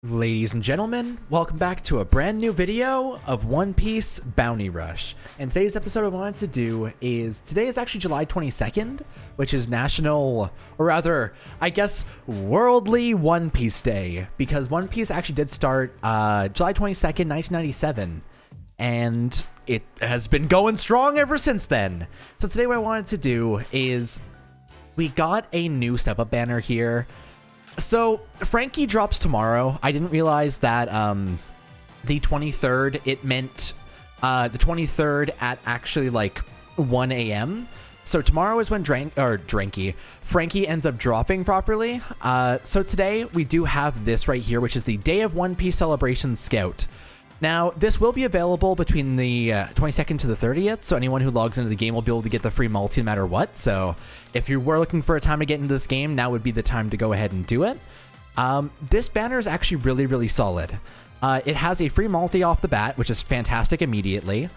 Ladies and gentlemen, welcome back to a brand new video of One Piece Bounty Rush. And today's episode I wanted to do is, today is actually July 22nd, which is National, or rather, I guess, Worldly One Piece Day, because One Piece actually did start July 22nd, 1997, and it has been going strong ever since then. So today what I wanted to do is, we got a new step-up banner here. So Frankie drops tomorrow. I didn't realize that the 23rd, it meant the 23rd at actually like 1 a.m. So tomorrow is when Frankie ends up dropping properly. So today we do have this right here, which is the Day of One Piece Celebration Scout. Now, this will be available between the 22nd to the 30th, so anyone who logs into the game will be able to get the free multi no matter what. So if you were looking for a time to get into this game, now would be the time to go ahead and do it. This banner is actually really solid. It has a free multi off the bat, which is fantastic immediately.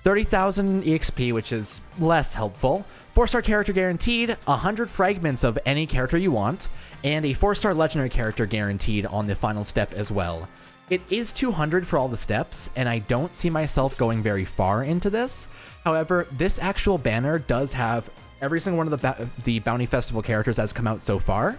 30,000 EXP, which is less helpful. 4-star character guaranteed, 100 fragments of any character you want, and a 4-star legendary character guaranteed on the final step as well. It is 200 for all the steps, and I don't see myself going very far into this. However, this actual banner does have every single one of the Bounty Festival characters that's come out so far.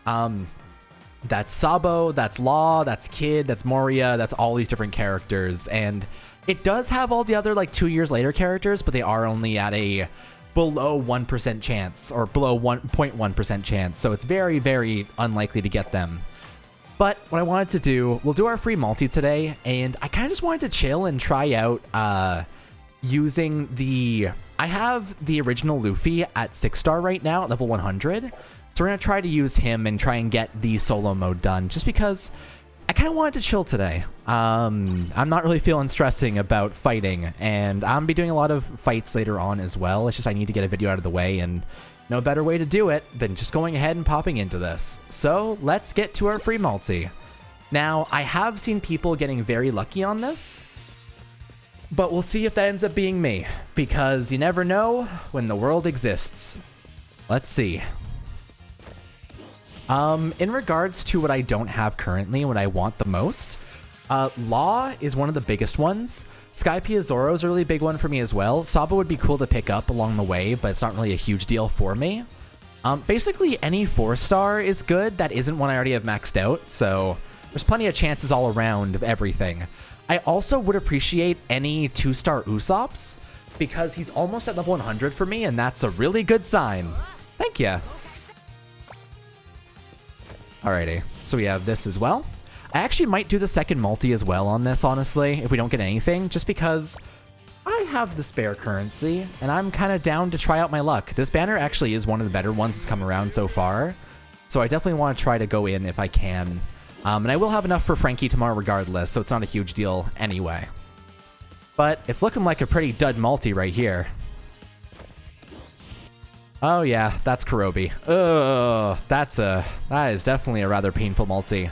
That's Sabo, that's Law, that's Kid, that's Moria, that's all these different characters. And it does have all the other like 2 years later characters, but they are only at a below 1% chance, or below 1.1% chance. So it's very unlikely to get them. But what I wanted to do, we'll do our free multi today, and I kind of just wanted to chill and try out using the... I have the original Luffy at 6-star right now, at level 100. So we're going to try to use him and try and get the solo mode done, just because I kind of wanted to chill today. I'm not really feeling stressing about fighting, and I'm going to be doing a lot of fights later on as well. It's just I need to get a video out of the way, and no better way to do it than just going ahead and popping into this. So let's get to our free multi. Now, I have seen people getting very lucky on this, but we'll see if that ends up being me, because you never know when the world exists. Let's see. In regards to what I don't have currently, what I want the most, Law is one of the biggest ones. Skypiea Zoro is a really big one for me as well. Sabo would be cool to pick up along the way, but it's not really a huge deal for me. Basically, any 4-star is good that isn't one I already have maxed out, so there's plenty of chances all around of everything. I also would appreciate any 2-star Usopp's, because he's almost at level 100 for me, and that's a really good sign. Thank ya. Alrighty, so we have this as well. I actually might do the second multi as well on this, honestly, if we don't get anything, just because I have the spare currency, and I'm kind of down to try out my luck. This banner actually is one of the better ones that's come around so far, so I definitely want to try to go in if I can. And I will have enough for Frankie tomorrow regardless, so it's not a huge deal anyway. But it's looking like a pretty dud multi right here. Oh yeah, that's Kurobi. Ugh, that is definitely a rather painful multi.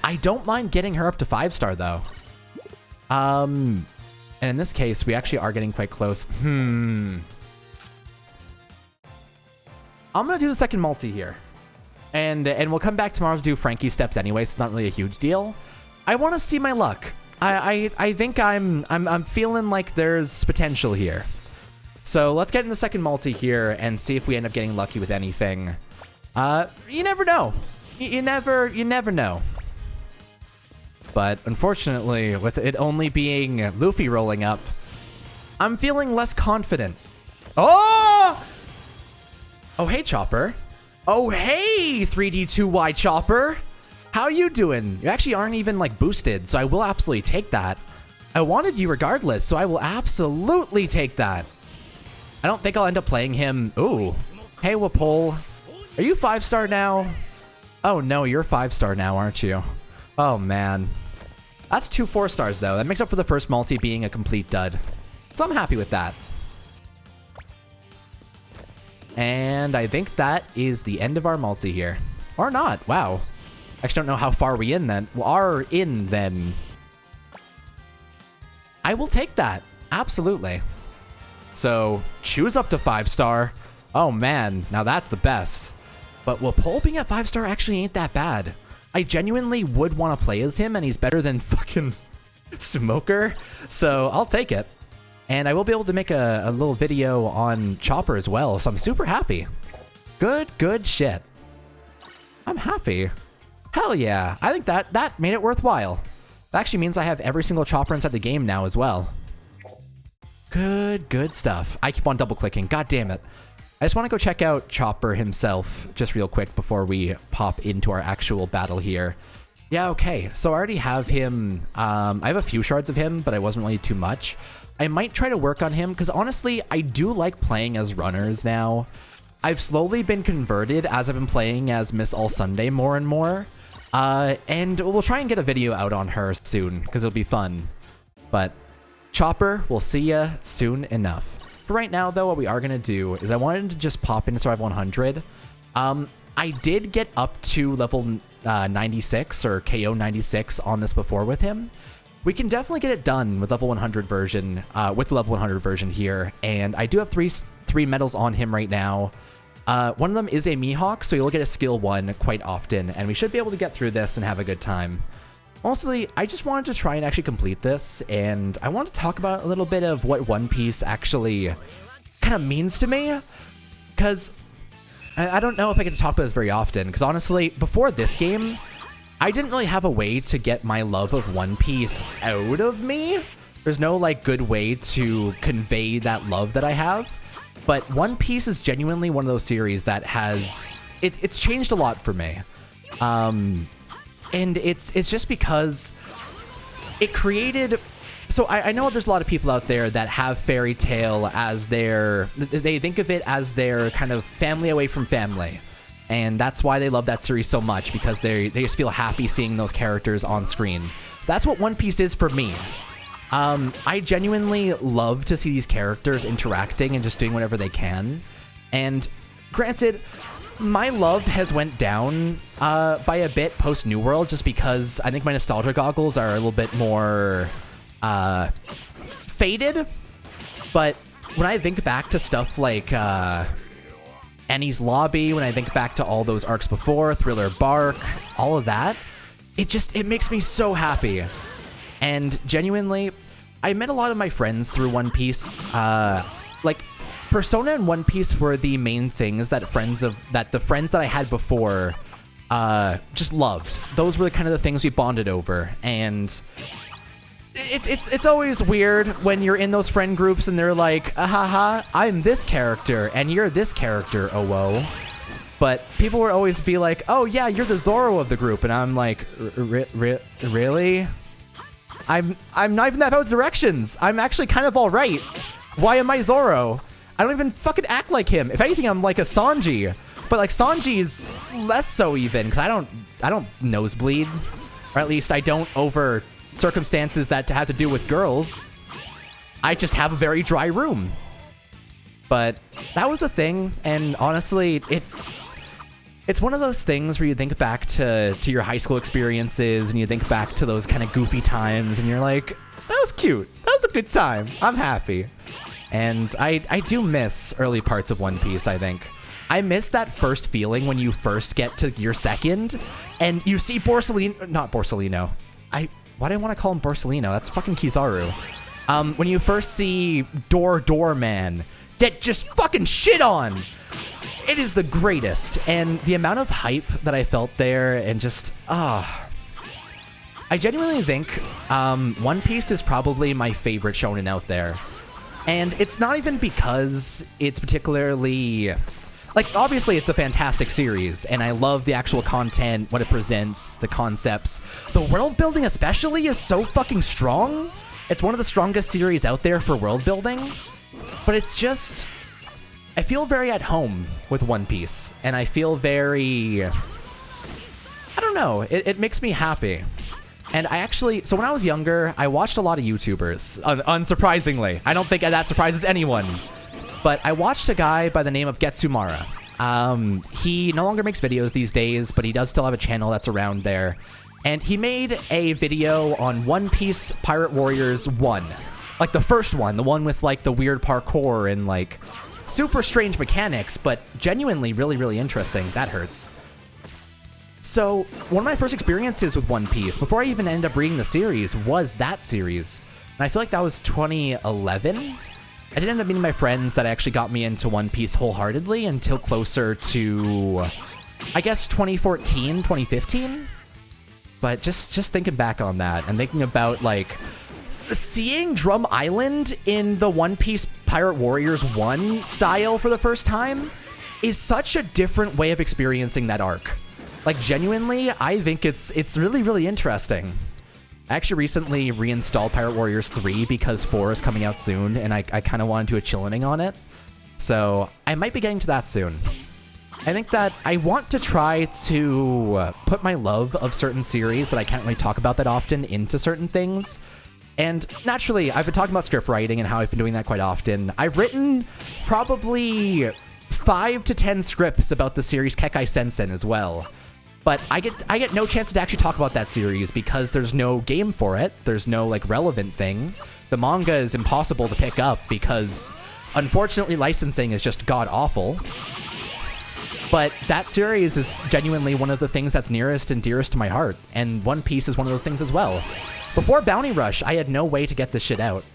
I don't mind getting her up to 5-star though. And in this case, we actually are getting quite close. I'm gonna do the second multi here. And we'll come back tomorrow to do Frankie steps anyway, so it's not really a huge deal. I want to see my luck. I think I'm feeling like there's potential here. So let's get in the second multi here and see if we end up getting lucky with anything. You never know. You never know. But unfortunately, with it only being Luffy rolling up, I'm feeling less confident. Oh! Oh, hey, Chopper. Oh, hey, 3D2Y Chopper. How you doing? You actually aren't even, like, boosted, so I will absolutely take that. I wanted you regardless, so I will absolutely take that. I don't think I'll end up playing him. Ooh. Hey, Wapol. Are you 5-star now? Oh, no, you're 5-star now, aren't you? Oh, man. That's 2 4-stars, though. That makes up for the first multi being a complete dud. So I'm happy with that. And I think that is the end of our multi here. Or not. Wow. I actually don't know how far we are in then. I will take that. Absolutely. So choose up to 5-star. Oh, man. Now that's the best. But Wapol being at 5-star actually ain't that bad. I genuinely would want to play as him, and he's better than fucking Smoker, so I'll take it. And I will be able to make a little video on Chopper as well, so I'm super happy. Good shit. I'm happy. Hell yeah. I think that made it worthwhile. That actually means I have every single Chopper inside the game now as well. Good stuff. I keep on double clicking. God damn it. I just want to go check out Chopper himself just real quick before we pop into our actual battle here. Yeah, okay. So I already have him. I have a few shards of him, but I wasn't really too much. I might try to work on him because honestly, I do like playing as runners now. I've slowly been converted as I've been playing as Miss All Sunday more and more. And we'll try and get a video out on her soon because it'll be fun. But Chopper, we'll see ya soon enough. For right now, though, what we are going to do is I wanted to just pop into Survival 100. I did get up to level 96 or KO 96 on this before with him. We can definitely get it done with level 100 version, with the level 100 version here. And I do have three medals on him right now. One of them is a Mihawk, so you'll get a skill 1 quite often, and we should be able to get through this and have a good time. Mostly, I just wanted to try and actually complete this, and I want to talk about a little bit of what One Piece actually kind of means to me, because I don't know if I get to talk about this very often, because honestly, before this game, I didn't really have a way to get my love of One Piece out of me. There's no, like, good way to convey that love that I have. But One Piece is genuinely one of those series that has... It's changed a lot for me. And it's just because it created... So I know there's a lot of people out there that have Fairy Tail as their... They think of it as their kind of family away from family. And that's why they love that series so much, because they just feel happy seeing those characters on screen. That's what One Piece is for me. I genuinely love to see these characters interacting and just doing whatever they can. And granted, my love has went down by a bit post New World, just because I think my nostalgia goggles are a little bit more faded. But when I think back to stuff like Annie's Lobby, when I think back to all those arcs before, Thriller Bark, all of that, it makes me so happy. And genuinely, I met a lot of my friends through One Piece. Like, Persona and One Piece were the main things that the friends that I had before just loved. Those were kind of the things we bonded over. And it's always weird when you're in those friend groups and they're like, haha, I'm this character and you're this character, oh whoa. But people would always be like, oh yeah, you're the Zoro of the group. And I'm like, really? I'm not even that about directions. I'm actually kind of all right. Why am I Zoro? I don't even fucking act like him. If anything, I'm like a Sanji. But like Sanji's less so even, because I don't nosebleed, or at least I don't over circumstances that have to do with girls. I just have a very dry room. But that was a thing, and honestly, it's one of those things where you think back to your high school experiences and you think back to those kind of goofy times and you're like, that was cute. That was a good time. I'm happy. And I do miss early parts of One Piece, I think. I miss that first feeling when you first get to your second and you see Borsalino, not Borsalino. Why do I want to call him Borsalino? That's fucking Kizaru. When you first see Door Man get just fucking shit on. It is the greatest, and the amount of hype that I felt there, and just, I genuinely think One Piece is probably my favorite shonen out there. And it's not even because it's particularly... Like, obviously, it's a fantastic series, and I love the actual content, what it presents, the concepts. The world building especially is so fucking strong. It's one of the strongest series out there for world building, but it's just... I feel very at home with One Piece, and I feel very... I don't know, it makes me happy. And I actually... So when I was younger, I watched a lot of YouTubers, unsurprisingly. I don't think that surprises anyone. But I watched a guy by the name of Getsumara. He no longer makes videos these days, but he does still have a channel that's around there. And he made a video on One Piece Pirate Warriors 1. Like the first one, the one with like the weird parkour and like... super strange mechanics, but genuinely really, really interesting. That hurts. So one of my first experiences with One Piece, before I even ended up reading the series, was that series. And I feel like that was 2011. I didn't end up meeting my friends that actually got me into One Piece wholeheartedly until closer to, I guess, 2014, 2015. But just thinking back on that and thinking about, like, seeing Drum Island in the One Piece Pirate Warriors 1 style for the first time is such a different way of experiencing that arc. Like, genuinely, I think it's really, really interesting. I actually recently reinstalled Pirate Warriors 3 because 4 is coming out soon, and I kind of want to do a chill-inning on it. So I might be getting to that soon. I think that I want to try to put my love of certain series that I can't really talk about that often into certain things. And naturally, I've been talking about script writing and how I've been doing that quite often. I've written probably 5 to 10 scripts about the series Kekai Sensen as well. But I get no chance to actually talk about that series because there's no game for it. There's no, like, relevant thing. The manga is impossible to pick up because, unfortunately, licensing is just god-awful. But that series is genuinely one of the things that's nearest and dearest to my heart, and One Piece is one of those things as well. Before Bounty Rush, I had no way to get this shit out.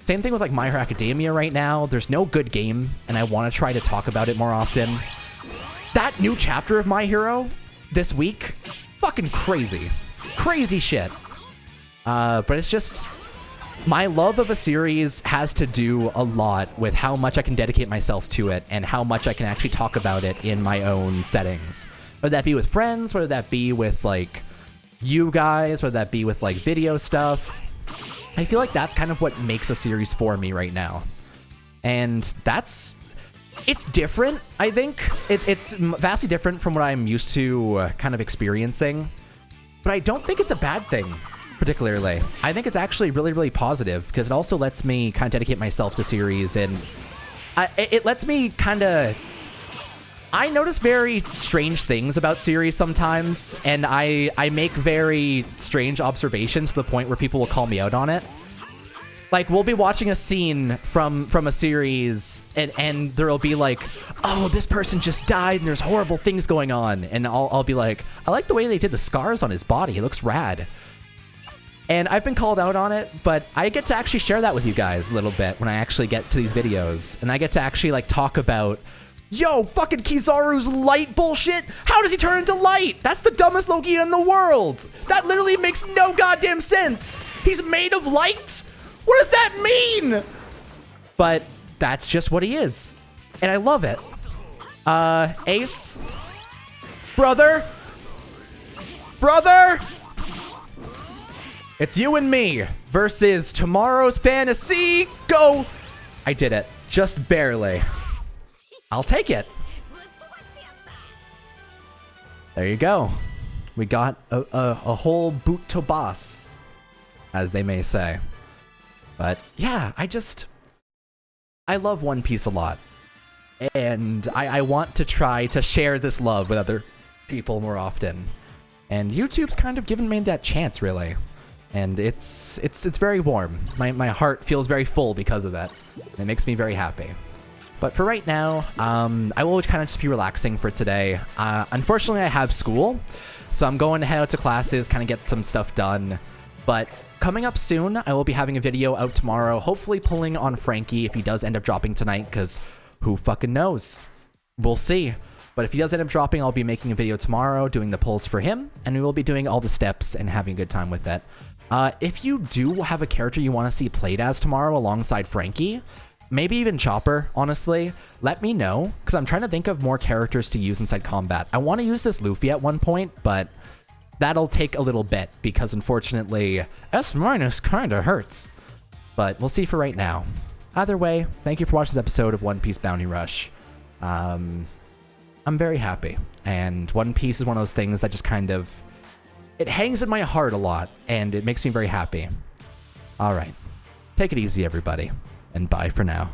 Same thing with, like, My Hero Academia right now. There's no good game, and I want to try to talk about it more often. That new chapter of My Hero this week, fucking crazy. Crazy shit. But it's just, my love of a series has to do a lot with how much I can dedicate myself to it and how much I can actually talk about it in my own settings. Whether that be with friends, whether that be with, like, you guys, whether that be with, like, video stuff. I feel like that's kind of what makes a series for me right now. And it's different, I think. It's vastly different from what I'm used to kind of experiencing. But I don't think it's a bad thing, particularly. I think it's actually really, really positive because it also lets me kind of dedicate myself to series, and it lets me kind of... I notice very strange things about series sometimes, and I make very strange observations to the point where people will call me out on it. Like, we'll be watching a scene from a series, and there'll be like, oh, this person just died, and there's horrible things going on. And I'll be like, I like the way they did the scars on his body. It looks rad. And I've been called out on it, but I get to actually share that with you guys a little bit when I actually get to these videos. And I get to actually, like, talk about, yo, fucking Kizaru's light bullshit? How does he turn into light? That's the dumbest Logia in the world. That literally makes no goddamn sense. He's made of light? What does that mean? But that's just what he is. And I love it. Ace? Brother? Brother? It's you and me versus tomorrow's fantasy. Go! I did it. Just barely. I'll take it. There you go. We got a whole boot to boss, as they may say. But yeah, I love One Piece a lot. And I want to try to share this love with other people more often. And YouTube's kind of given me that chance, really. And it's very warm. My heart feels very full because of it. And it makes me very happy. But for right now, I will kind of just be relaxing for today. Unfortunately, I have school. So I'm going to head out to classes, kind of get some stuff done. But coming up soon, I will be having a video out tomorrow, hopefully pulling on Frankie if he does end up dropping tonight, because who fucking knows? We'll see. But if he does end up dropping, I'll be making a video tomorrow doing the pulls for him, and we will be doing all the steps and having a good time with it. If you do have a character you want to see played as tomorrow alongside Frankie, maybe even Chopper, honestly, let me know, because I'm trying to think of more characters to use inside combat. I want to use this Luffy at one point, but that'll take a little bit, because unfortunately, S- kind of hurts. But we'll see for right now. Either way, thank you for watching this episode of One Piece Bounty Rush. I'm very happy, and One Piece is one of those things that just kind of... it hangs in my heart a lot, and it makes me very happy. Alright, take it easy, everybody, and bye for now.